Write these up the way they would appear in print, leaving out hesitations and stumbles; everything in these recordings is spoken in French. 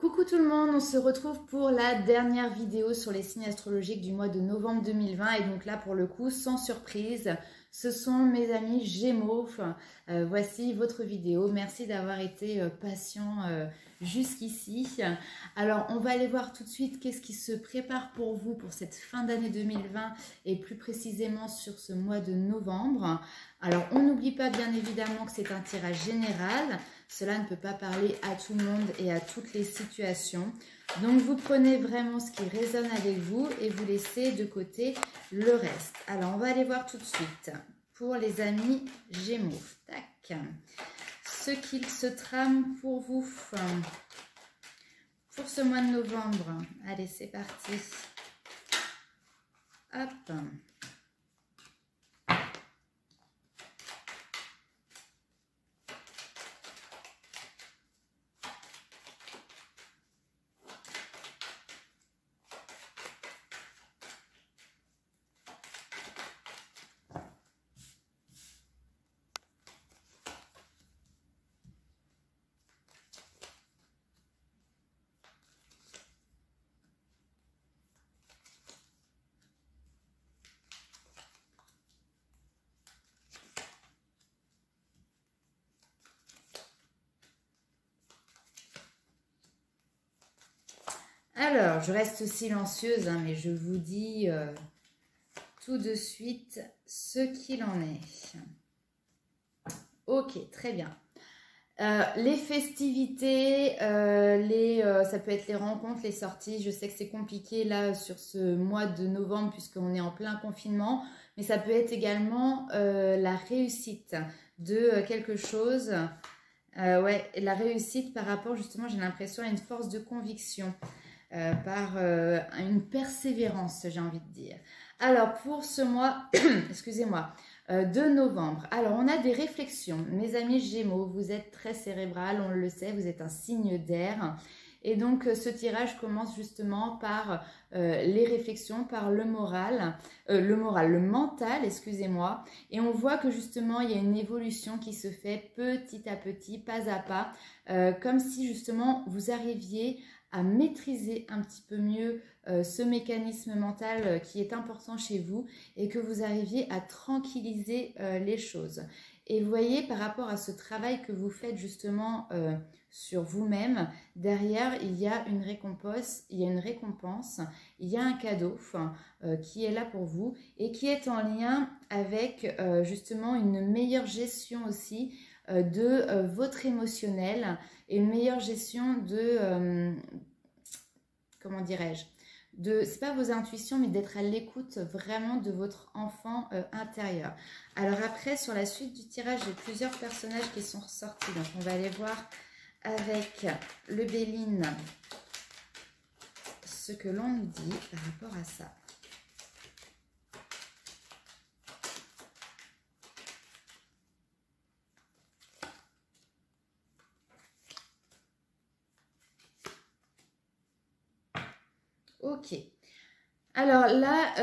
Coucou tout le monde, on se retrouve pour la dernière vidéo sur les signes astrologiques du mois de novembre 2020 et donc là pour le coup sans surprise, ce sont mes amis Gémeaux. Voici votre vidéo, merci d'avoir été patient jusqu'ici. Alors on va aller voir tout de suite qu'est-ce qui se prépare pour vous pour cette fin d'année 2020 et plus précisément sur ce mois de novembre. Alors on n'oublie pas bien évidemment que c'est un tirage général. Cela ne peut pas parler à tout le monde et à toutes les situations. Donc, vous prenez vraiment ce qui résonne avec vous et vous laissez de côté le reste. Alors, on va aller voir tout de suite pour les amis Gémeaux. Tac. Ce qu'il se trame pour vous pour ce mois de novembre. Allez, c'est parti. Hop. Alors, je reste silencieuse, hein, mais je vous dis tout de suite ce qu'il en est. Ok, très bien. Les festivités, ça peut être les rencontres, les sorties. Je sais que c'est compliqué là sur ce mois de novembre puisqu'on est en plein confinement. Mais ça peut être également la réussite de quelque chose. Ouais, la réussite par rapport justement, j'ai l'impression, à une force de conviction. Par une persévérance, j'ai envie de dire. Alors, pour ce mois, excusez-moi, de novembre. Alors, on a des réflexions. Mes amis Gémeaux, vous êtes très cérébral, on le sait, vous êtes un signe d'air. Et donc, ce tirage commence justement par les réflexions, par le mental, excusez-moi. Et on voit que justement, il y a une évolution qui se fait petit à petit, pas à pas, comme si justement, vous arriviez à maîtriser un petit peu mieux ce mécanisme mental qui est important chez vous et que vous arriviez à tranquilliser les choses. Et vous voyez, par rapport à ce travail que vous faites justement sur vous-même, derrière, il y a une récompense, il y a un cadeau qui est là pour vous et qui est en lien avec justement une meilleure gestion aussi de votre émotionnel et une meilleure gestion de, comment dirais-je, c'est pas vos intuitions, mais d'être à l'écoute vraiment de votre enfant intérieur. Alors après, sur la suite du tirage, j'ai plusieurs personnages qui sont ressortis. Donc on va aller voir avec le Béline ce que l'on nous dit par rapport à ça. Ok. Alors là,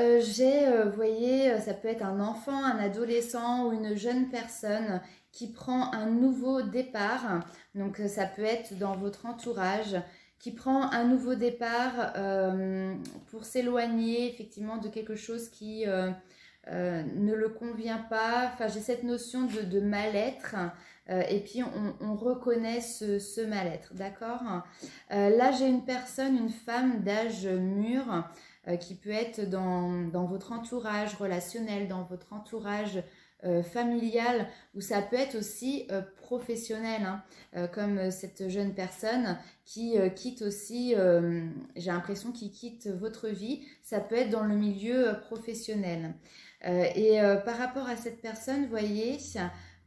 vous voyez, ça peut être un enfant, un adolescent ou une jeune personne qui prend un nouveau départ. Donc ça peut être dans votre entourage, qui prend un nouveau départ pour s'éloigner effectivement de quelque chose qui ne le convient pas. Enfin, j'ai cette notion de mal-être. Et puis on reconnaît ce mal-être, d'accord. Là j'ai une personne, une femme d'âge mûr qui peut être dans votre entourage relationnel, dans votre entourage familial, ou ça peut être aussi professionnel, hein, comme cette jeune personne qui quitte aussi, j'ai l'impression qu'il quitte votre vie, ça peut être dans le milieu professionnel. Par rapport à cette personne, vous voyez,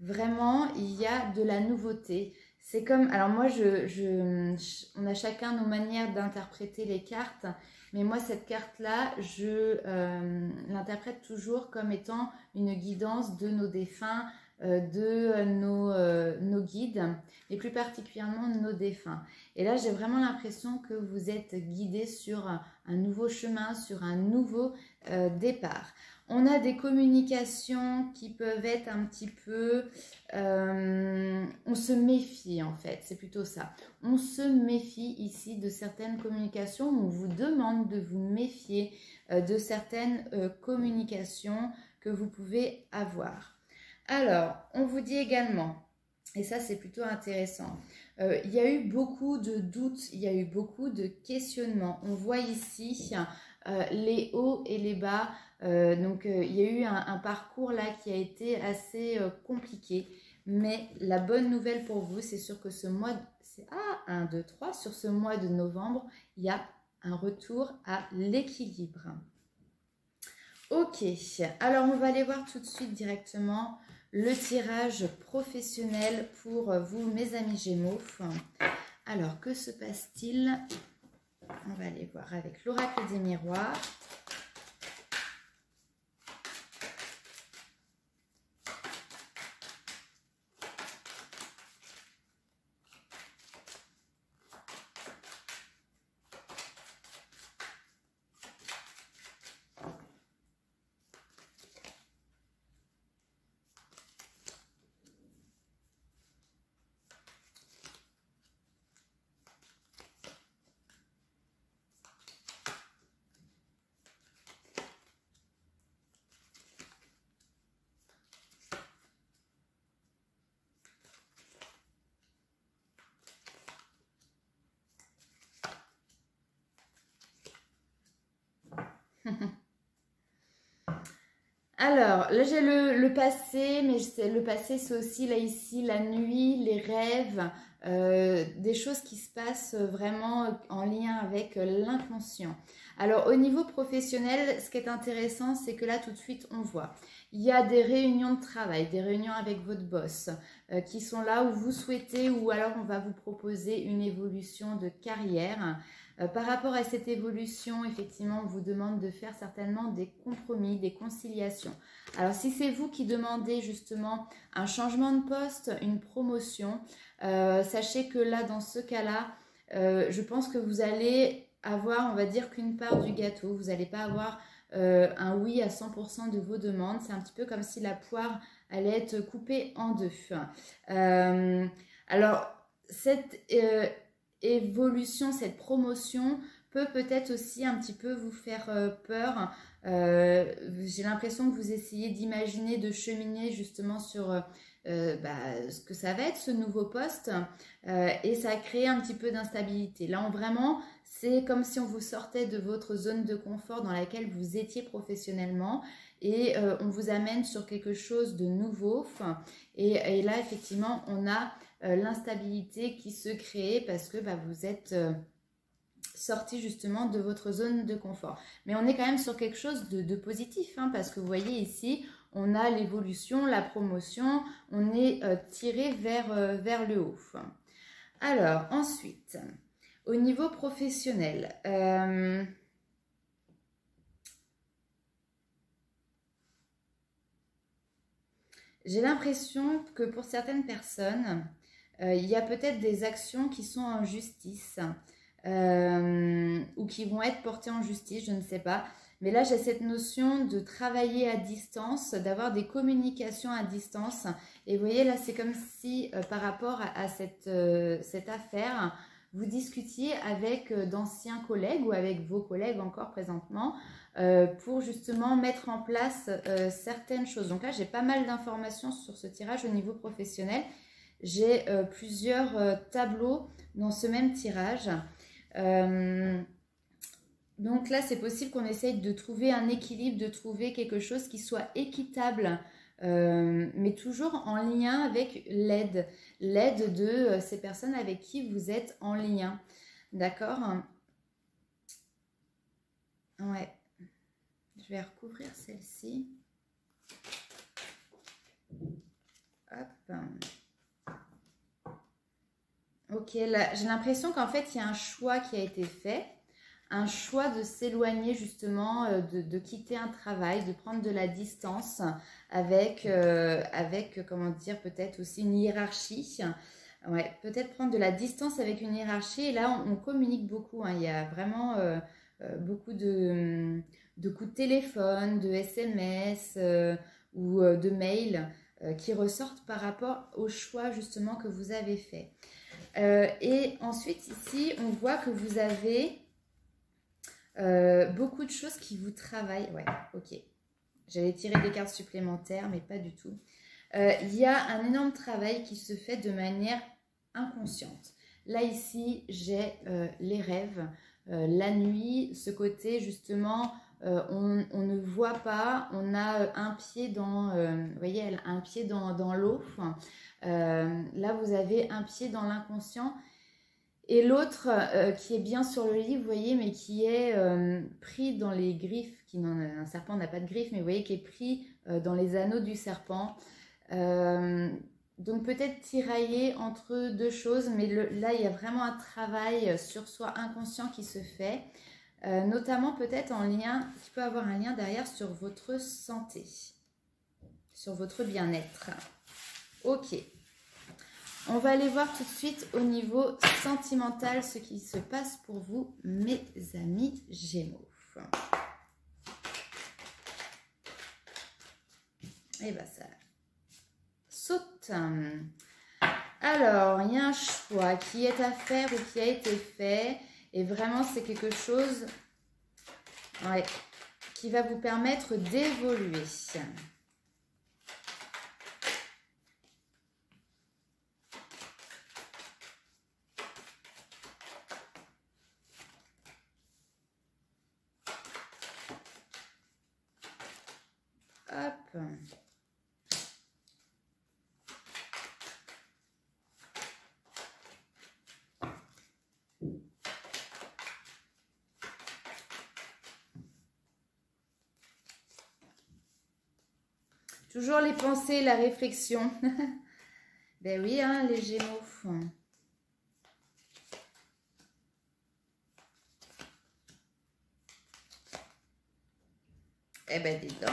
vraiment, il y a de la nouveauté. C'est comme, alors moi, on a chacun nos manières d'interpréter les cartes, mais moi, cette carte-là, je l'interprète toujours comme étant une guidance de nos défunts, de nos guides, et plus particulièrement de nos défunts. Et là, j'ai vraiment l'impression que vous êtes guidé sur un nouveau chemin, sur un nouveau départ. On a des communications qui peuvent être un petit peu... on se méfie en fait, c'est plutôt ça. On se méfie ici de certaines communications. On vous demande de vous méfier de certaines communications que vous pouvez avoir. Alors, on vous dit également, et ça c'est plutôt intéressant, il y a eu beaucoup de doutes, il y a eu beaucoup de questionnements. On voit ici les hauts et les bas. Donc il y a eu un parcours là qui a été assez compliqué, mais la bonne nouvelle pour vous, c'est sûr que ce mois, sur ce mois de novembre, il y a un retour à l'équilibre. Ok, alors on va aller voir tout de suite directement le tirage professionnel pour vous, mes amis Gémeaux. Alors, que se passe-t-il? On va aller voir avec l'oracle des miroirs. Alors, là j'ai le passé, mais le passé c'est aussi là ici la nuit, les rêves, des choses qui se passent vraiment en lien avec l'inconscient. Alors au niveau professionnel, ce qui est intéressant, c'est que là tout de suite on voit, il y a des réunions de travail, des réunions avec votre boss qui sont là où vous souhaitez, ou alors on va vous proposer une évolution de carrière. Par rapport à cette évolution, effectivement, on vous demande de faire certainement des compromis, des conciliations. Alors, si c'est vous qui demandez justement un changement de poste, une promotion, sachez que là, dans ce cas-là, je pense que vous allez avoir, on va dire, qu'une part du gâteau. Vous n'allez pas avoir un oui à 100% de vos demandes. C'est un petit peu comme si la poire allait être coupée en deux. Alors, cette... évolution, cette promotion peut-être aussi un petit peu vous faire peur. J'ai l'impression que vous essayez d'imaginer, de cheminer justement sur ce que ça va être ce nouveau poste et ça a créé un petit peu d'instabilité. Là, vraiment, c'est comme si on vous sortait de votre zone de confort dans laquelle vous étiez professionnellement et on vous amène sur quelque chose de nouveau. Et là, effectivement, on a l'instabilité qui se crée parce que vous êtes sorti justement de votre zone de confort. Mais on est quand même sur quelque chose de positif, parce que vous voyez ici, on a l'évolution, la promotion, on est tiré vers le haut. Alors, ensuite, au niveau professionnel, j'ai l'impression que pour certaines personnes, il y a peut-être des actions qui sont en justice ou qui vont être portées en justice, je ne sais pas. Mais là, j'ai cette notion de travailler à distance, d'avoir des communications à distance. Et vous voyez, là, c'est comme si par rapport à cette affaire, vous discutiez avec d'anciens collègues ou avec vos collègues encore présentement pour justement mettre en place certaines choses. Donc là, j'ai pas mal d'informations sur ce tirage au niveau professionnel. J'ai plusieurs tableaux dans ce même tirage. Donc là, c'est possible qu'on essaye de trouver un équilibre, de trouver quelque chose qui soit équitable, mais toujours en lien avec l'aide de ces personnes avec qui vous êtes en lien. D'accord? Ouais. Je vais recouvrir celle-ci. Hop. Ok, là, j'ai l'impression qu'en fait, il y a un choix qui a été fait. Un choix de s'éloigner justement, de quitter un travail, de prendre de la distance avec comment dire, peut-être aussi une hiérarchie. Ouais, peut-être prendre de la distance avec une hiérarchie. Et là, on communique beaucoup. Il y a vraiment beaucoup de de coups de téléphone, de SMS ou de mails qui ressortent par rapport au choix justement que vous avez fait. Et ensuite ici, on voit que vous avez beaucoup de choses qui vous travaillent. Ouais, ok. J'allais tirer des cartes supplémentaires, mais pas du tout. Il y a un énorme travail qui se fait de manière inconsciente. Là, ici, j'ai les rêves, la nuit, ce côté justement, on ne voit pas, on a un pied dans, vous voyez, un pied dans l'eau. Là, vous avez un pied dans l'inconscient. Et l'autre qui est bien sur le lit, vous voyez, mais qui est pris dans les griffes, un serpent n'a pas de griffes, mais vous voyez, qui est pris dans les anneaux du serpent. Donc peut-être tiraillé entre deux choses, mais là, il y a vraiment un travail sur soi inconscient qui se fait, notamment peut-être en lien, qui peut avoir un lien derrière sur votre santé, sur votre bien-être. Ok. On va aller voir tout de suite au niveau sentimental ce qui se passe pour vous, mes amis Gémeaux. Et bien ça saute. Alors, il y a un choix qui est à faire ou qui a été fait. Et vraiment, c'est quelque chose qui va vous permettre d'évoluer. Hop. Toujours les pensées, la réflexion. Ben oui, hein, les Gémeaux. Eh ben, dis donc.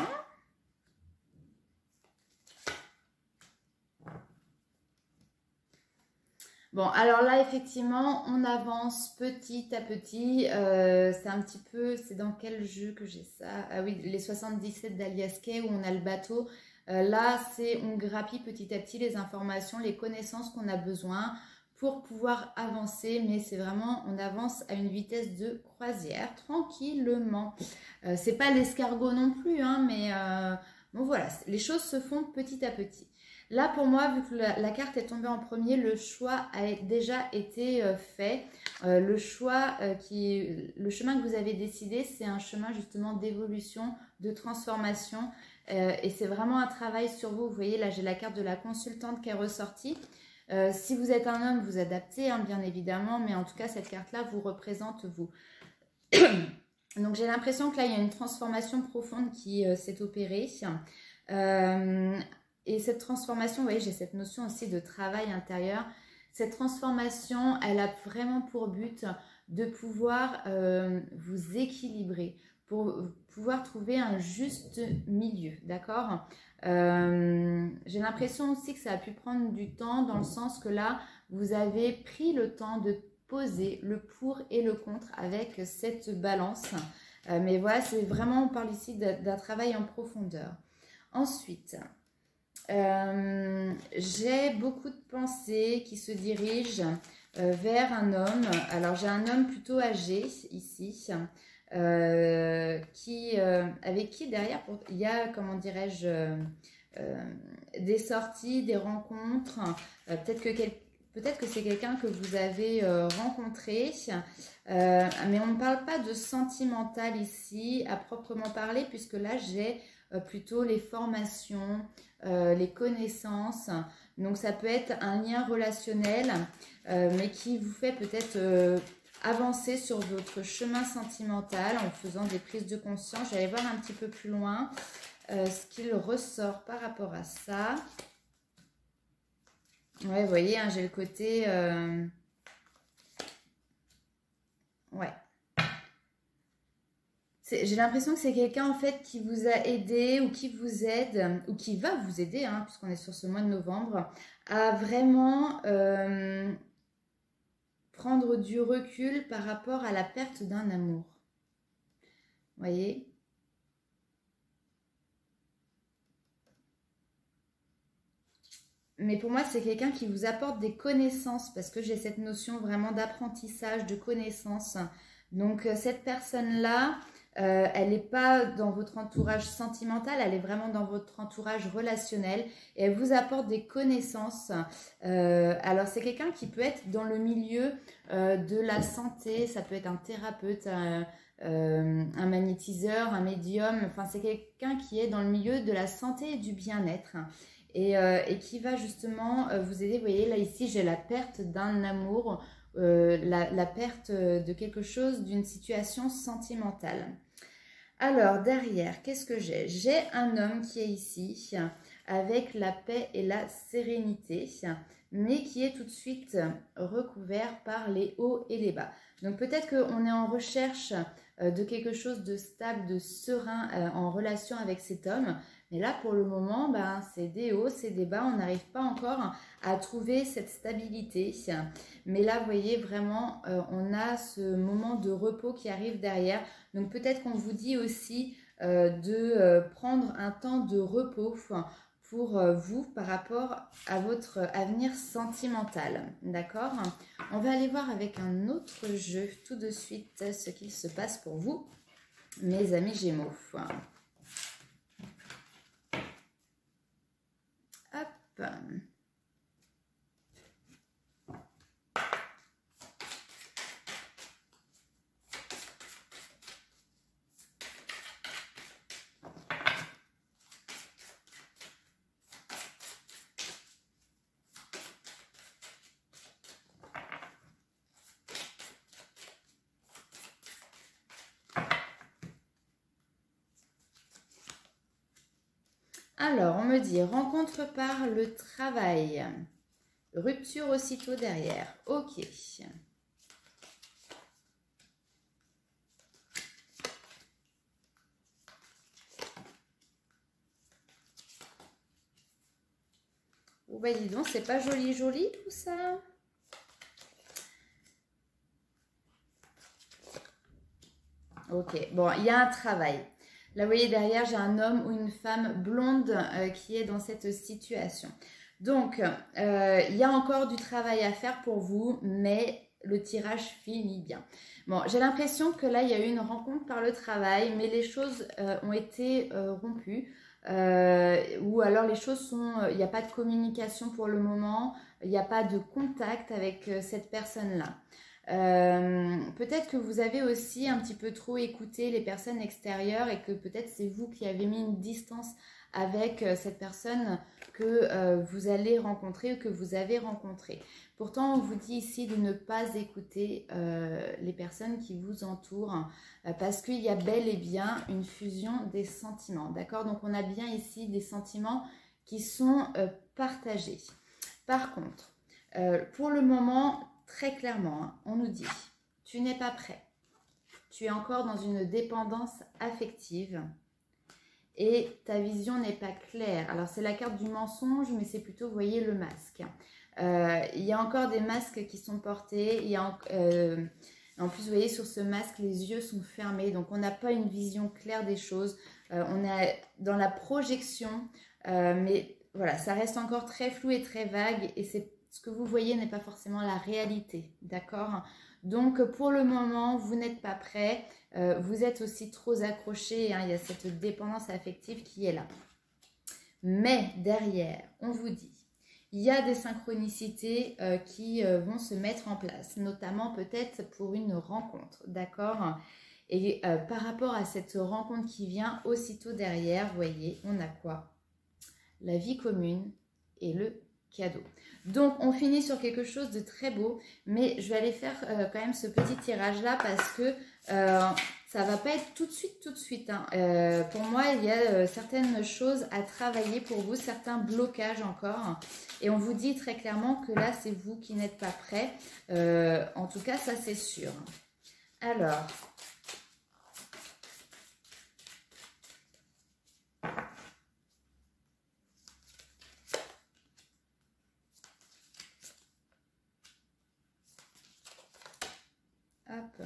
Bon, alors là, effectivement, on avance petit à petit. C'est un petit peu, c'est dans quel jeu que j'ai ça? Ah oui, les 77 d'Alias Kay où on a le bateau. Là, c'est on grappille petit à petit les informations, les connaissances qu'on a besoin pour pouvoir avancer. Mais c'est vraiment, on avance à une vitesse de croisière, tranquillement. C'est pas l'escargot non plus, hein, mais bon voilà, les choses se font petit à petit. Là, pour moi, vu que la carte est tombée en premier, le choix a déjà été fait. Le chemin que vous avez décidé, c'est un chemin justement d'évolution, de transformation. Et c'est vraiment un travail sur vous. Vous voyez, là, j'ai la carte de la consultante qui est ressortie. Si vous êtes un homme, vous adaptez, hein, bien évidemment. Mais en tout cas, cette carte-là vous représente vous. Donc, j'ai l'impression que là, il y a une transformation profonde qui s'est opérée. Et cette transformation, vous voyez, j'ai cette notion aussi de travail intérieur. Cette transformation, elle a vraiment pour but de pouvoir vous équilibrer, pour pouvoir trouver un juste milieu, d'accord? J'ai l'impression aussi que ça a pu prendre du temps dans le sens que là, vous avez pris le temps de poser le pour et le contre avec cette balance. Mais voilà, c'est vraiment, on parle ici d'un travail en profondeur. Ensuite, j'ai beaucoup de pensées qui se dirigent vers un homme. Alors, j'ai un homme plutôt âgé ici, avec qui derrière, il y a, comment dirais-je, des sorties, des rencontres. Peut-être que c'est quelqu'un que vous avez rencontré, mais on ne parle pas de sentimental ici à proprement parler, puisque là, j'ai plutôt les formations, les connaissances. Donc, ça peut être un lien relationnel, mais qui vous fait peut-être avancer sur votre chemin sentimental en faisant des prises de conscience. J'allais voir un petit peu plus loin ce qu'il ressort par rapport à ça. Ouais, vous voyez, hein, j'ai le côté... Ouais. J'ai l'impression que c'est quelqu'un en fait qui vous a aidé ou qui vous aide ou qui va vous aider, hein, puisqu'on est sur ce mois de novembre, à vraiment prendre du recul par rapport à la perte d'un amour. Vous voyez? mais pour moi, c'est quelqu'un qui vous apporte des connaissances parce que j'ai cette notion vraiment d'apprentissage, de connaissances. Donc, cette personne-là, elle n'est pas dans votre entourage sentimental, elle est vraiment dans votre entourage relationnel et elle vous apporte des connaissances. Alors, c'est quelqu'un qui peut être dans le milieu de la santé, ça peut être un thérapeute, un magnétiseur, un médium. Enfin, c'est quelqu'un qui est dans le milieu de la santé et du bien-être. Et qui va justement vous aider. Vous voyez, là, ici, j'ai la perte d'un amour, la perte de quelque chose, d'une situation sentimentale. Alors, derrière, qu'est-ce que j'ai? J'ai un homme qui est ici, avec la paix et la sérénité, mais qui est tout de suite recouvert par les hauts et les bas. Donc, peut-être qu'on est en recherche de quelque chose de stable, de serein en relation avec cet homme. Mais là, pour le moment, ben, c'est des hauts, c'est des bas. On n'arrive pas encore à trouver cette stabilité. Mais là, vous voyez, vraiment, on a ce moment de repos qui arrive derrière. Donc, peut-être qu'on vous dit aussi de prendre un temps de repos pour vous par rapport à votre avenir sentimental. D'accord? On va aller voir avec un autre jeu tout de suite ce qu'il se passe pour vous, mes amis Gémeaux. Hop. Alors, on me dit rencontre par le travail. Rupture aussitôt derrière. Ok. Oh bah dis donc, c'est pas joli joli tout ça. Ok, bon, il y a un travail. Là, vous voyez, derrière, j'ai un homme ou une femme blonde qui est dans cette situation. Donc, il y a encore du travail à faire pour vous, mais le tirage finit bien. Bon, j'ai l'impression que là, il y a eu une rencontre par le travail, mais les choses ont été rompues. Ou alors les choses sont... il n'y a pas de communication pour le moment, il n'y a pas de contact avec cette personne-là. Peut-être que vous avez aussi un petit peu trop écouté les personnes extérieures et que peut-être c'est vous qui avez mis une distance avec cette personne que vous allez rencontrer ou que vous avez rencontrée. Pourtant, on vous dit ici de ne pas écouter les personnes qui vous entourent parce qu'il y a bel et bien une fusion des sentiments. D'accord? Donc, on a bien ici des sentiments qui sont partagés. Par contre, pour le moment, très clairement, hein, on nous dit, tu n'es pas prêt. Tu es encore dans une dépendance affective et ta vision n'est pas claire. Alors, c'est la carte du mensonge, mais c'est plutôt, vous voyez, le masque. Il y a encore des masques qui sont portés. Il y a, en plus, vous voyez, sur ce masque, les yeux sont fermés. Donc, on n'a pas une vision claire des choses. On est dans la projection, mais voilà, ça reste encore très flou et très vague et c'est ce que vous voyez n'est pas forcément la réalité, d'accord? Donc, pour le moment, vous n'êtes pas prêt. Vous êtes aussi trop accroché. Hein, il y a cette dépendance affective qui est là. Mais derrière, on vous dit, il y a des synchronicités qui vont se mettre en place, notamment peut-être pour une rencontre, d'accord? Et par rapport à cette rencontre qui vient aussitôt derrière, vous voyez, on a quoi? La vie commune et le cadeau. Donc, on finit sur quelque chose de très beau, mais je vais aller faire quand même ce petit tirage-là parce que ça va pas être tout de suite. Hein. Pour moi, il y a certaines choses à travailler pour vous, certains blocages encore. Et on vous dit très clairement que là, c'est vous qui n'êtes pas prêt. En tout cas, ça, c'est sûr. Alors... Hop.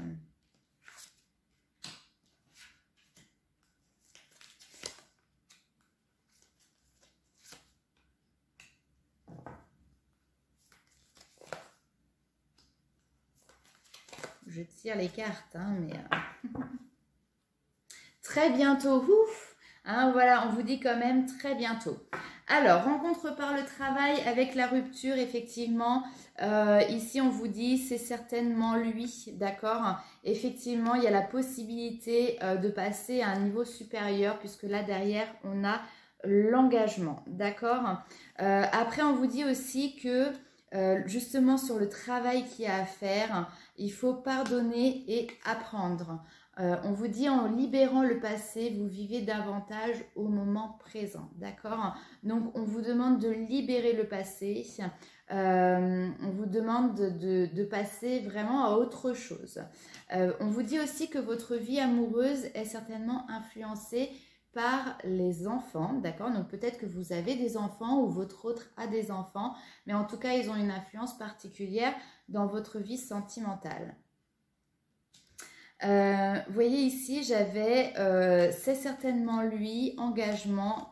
je tire les cartes, hein, mais très bientôt, ouf, hein, voilà, on vous dit quand même très bientôt. Alors, rencontre par le travail avec la rupture, effectivement, ici on vous dit c'est certainement lui, d'accord? Effectivement, il y a la possibilité de passer à un niveau supérieur puisque là derrière on a l'engagement, d'accord? Après, on vous dit aussi que justement sur le travail qu'il y a à faire, il faut pardonner et apprendre. On vous dit en libérant le passé, vous vivez davantage au moment présent, d'accord? Donc, on vous demande de libérer le passé, on vous demande de passer vraiment à autre chose. On vous dit aussi que votre vie amoureuse est certainement influencée par les enfants, d'accord? Donc, peut-être que vous avez des enfants ou votre autre a des enfants, mais en tout cas, ils ont une influence particulière dans votre vie sentimentale. Vous voyez ici, j'avais c'est certainement lui, engagement,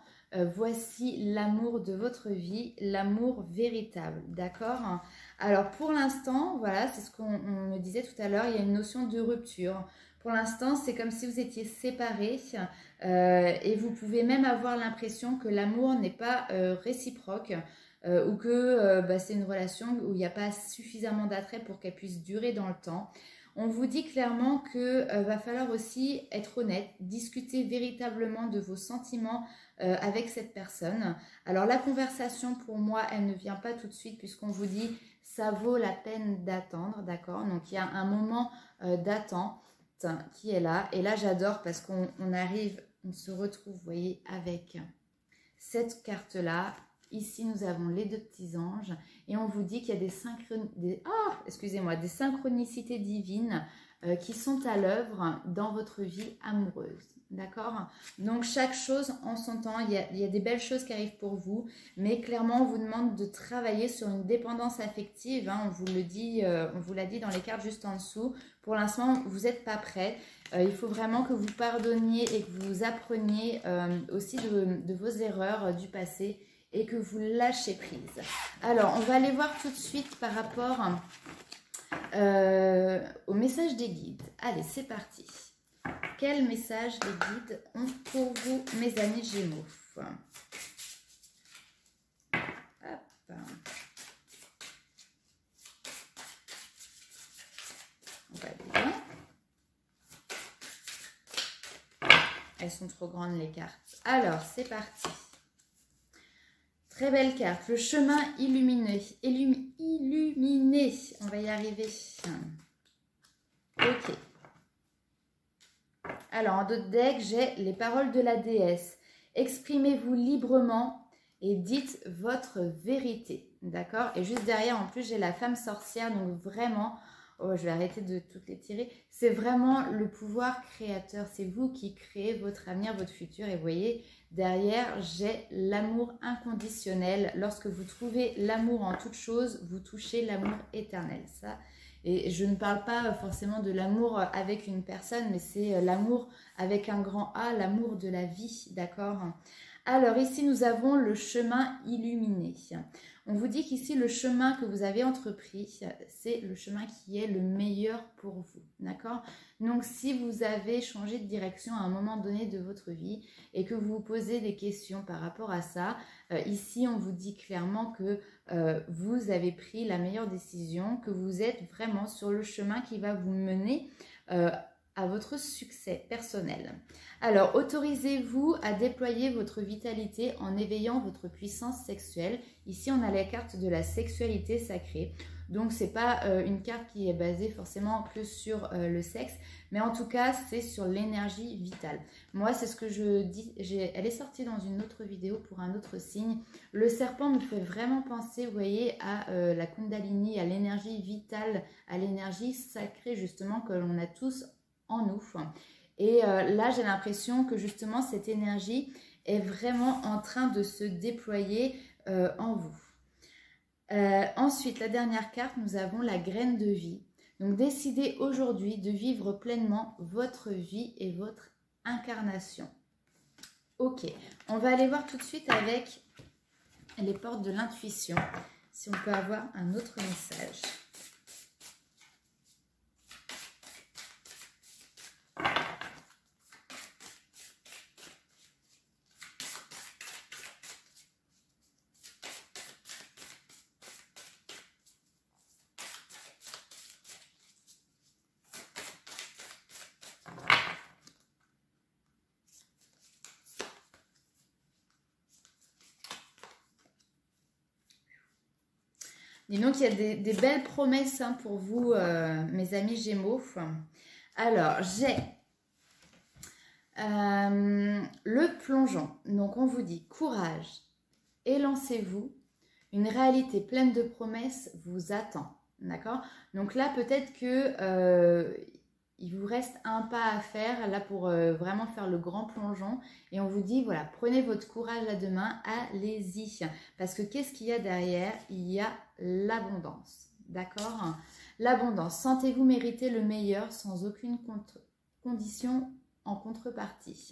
voici l'amour de votre vie, l'amour véritable, d'accord? Alors pour l'instant, voilà, c'est ce qu'on me disait tout à l'heure, il y a une notion de rupture. Pour l'instant, c'est comme si vous étiez séparés et vous pouvez même avoir l'impression que l'amour n'est pas réciproque. Ou que c'est une relation où il n'y a pas suffisamment d'attrait pour qu'elle puisse durer dans le temps. On vous dit clairement qu'il va falloir aussi être honnête, discuter véritablement de vos sentiments avec cette personne. Alors la conversation pour moi, elle ne vient pas tout de suite puisqu'on vous dit ça vaut la peine d'attendre, d'accord? Donc il y a un moment d'attente qui est là. Et là j'adore parce qu'on arrive, on se retrouve, vous voyez, avec cette carte-là. Ici, nous avons les deux petits anges et on vous dit qu'il y a des synchronicités divines qui sont à l'œuvre dans votre vie amoureuse. D'accord? Donc, chaque chose en son temps, il y a des belles choses qui arrivent pour vous, mais clairement, on vous demande de travailler sur une dépendance affective. Hein, on vous l'a dit dans les cartes juste en dessous. Pour l'instant, vous n'êtes pas prêt. Il faut vraiment que vous pardonniez et que vous appreniez aussi de vos erreurs du passé et que vous lâchez prise. Alors, on va aller voir tout de suite par rapport au message des guides. Allez, c'est parti. Quel message les guides ont pour vous, mes amis Gémeaux? Hop. On va bien. Elles sont trop grandes les cartes. Alors, c'est parti. Très belle carte. Le chemin illuminé. Illuminé. On va y arriver. Ok. Alors, en d'autres decks, j'ai les paroles de la déesse. Exprimez-vous librement et dites votre vérité. D'accord? Et juste derrière, en plus, j'ai la femme sorcière. Donc, vraiment, oh, je vais arrêter de toutes les tirer. C'est vraiment le pouvoir créateur. C'est vous qui créez votre avenir, votre futur. Et vous voyez, derrière, j'ai l'amour inconditionnel. Lorsque vous trouvez l'amour en toute chose, vous touchez l'amour éternel. Ça. Et je ne parle pas forcément de l'amour avec une personne, mais c'est l'amour avec un grand A, l'amour de la vie, d'accord? Alors ici, nous avons le chemin illuminé. On vous dit qu'ici, le chemin que vous avez entrepris, c'est le chemin qui est le meilleur pour vous, d'accord? Donc, si vous avez changé de direction à un moment donné de votre vie et que vous vous posez des questions par rapport à ça, ici, on vous dit clairement que vous avez pris la meilleure décision, que vous êtes vraiment sur le chemin qui va vous mener à votre succès personnel. Alors, autorisez-vous à déployer votre vitalité en éveillant votre puissance sexuelle. Ici, on a la carte de la sexualité sacrée. Donc, ce n'est pas une carte qui est basée forcément que sur le sexe, mais en tout cas, c'est sur l'énergie vitale. Moi, c'est ce que je dis. Elle est sortie dans une autre vidéo pour un autre signe. Le serpent me fait vraiment penser, vous voyez, à la Kundalini, à l'énergie vitale, à l'énergie sacrée, justement, que l'on a tous en nous. Et là, j'ai l'impression que justement, cette énergie est vraiment en train de se déployer en vous. Ensuite, la dernière carte, nous avons la graine de vie. Donc, décidez aujourd'hui de vivre pleinement votre vie et votre incarnation. Ok, on va aller voir tout de suite avec les portes de l'intuition, si on peut avoir un autre message. Dis donc, il y a des belles promesses hein, pour vous, mes amis Gémeaux. Alors, j'ai le plongeon. Donc, on vous dit courage, élancez-vous. Une réalité pleine de promesses vous attend. D'accord? Donc là, peut-être que il vous reste un pas à faire là pour vraiment faire le grand plongeon. Et on vous dit, voilà, prenez votre courage à deux mains, allez-y. Parce que qu'est-ce qu'il y a derrière? Il y a l'abondance. D'accord? L'abondance. Sentez-vous mériter le meilleur sans aucune condition en contrepartie.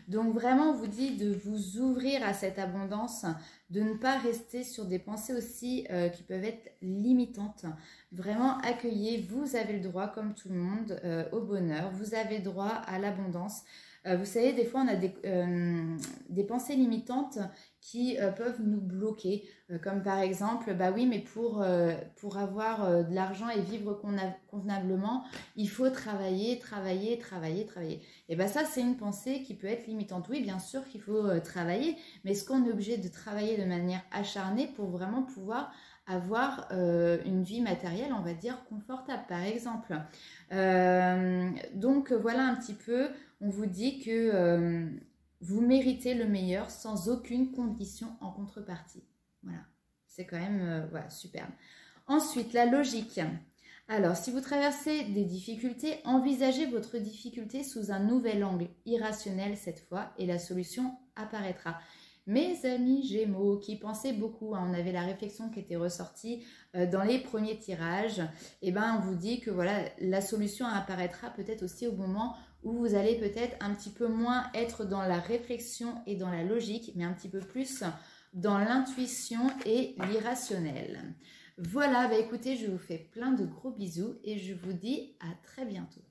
Donc vraiment, on vous dit de vous ouvrir à cette abondance, de ne pas rester sur des pensées aussi qui peuvent être limitantes. Vraiment accueillez, vous avez le droit comme tout le monde au bonheur, vous avez droit à l'abondance. Vous savez, des fois on a des pensées limitantes qui peuvent nous bloquer, comme par exemple, bah oui, mais pour avoir de l'argent et vivre convenablement, il faut travailler. Et bien ça, c'est une pensée qui peut être limitante. Oui, bien sûr qu'il faut travailler, mais est-ce qu'on est obligé de travailler de manière acharnée pour vraiment pouvoir avoir une vie matérielle, on va dire, confortable, par exemple. Donc, voilà un petit peu, on vous dit que vous méritez le meilleur sans aucune condition en contrepartie. Voilà, c'est quand même voilà, superbe. Ensuite, la logique. Alors, si vous traversez des difficultés, envisagez votre difficulté sous un nouvel angle, irrationnel cette fois, et la solution apparaîtra. Mes amis Gémeaux qui pensaient beaucoup, hein, on avait la réflexion qui était ressortie dans les premiers tirages, et ben on vous dit que voilà, la solution apparaîtra peut-être aussi au moment où vous allez peut-être un petit peu moins être dans la réflexion et dans la logique, mais un petit peu plus dans l'intuition et l'irrationnel. Voilà, bah écoutez, je vous fais plein de gros bisous et je vous dis à très bientôt.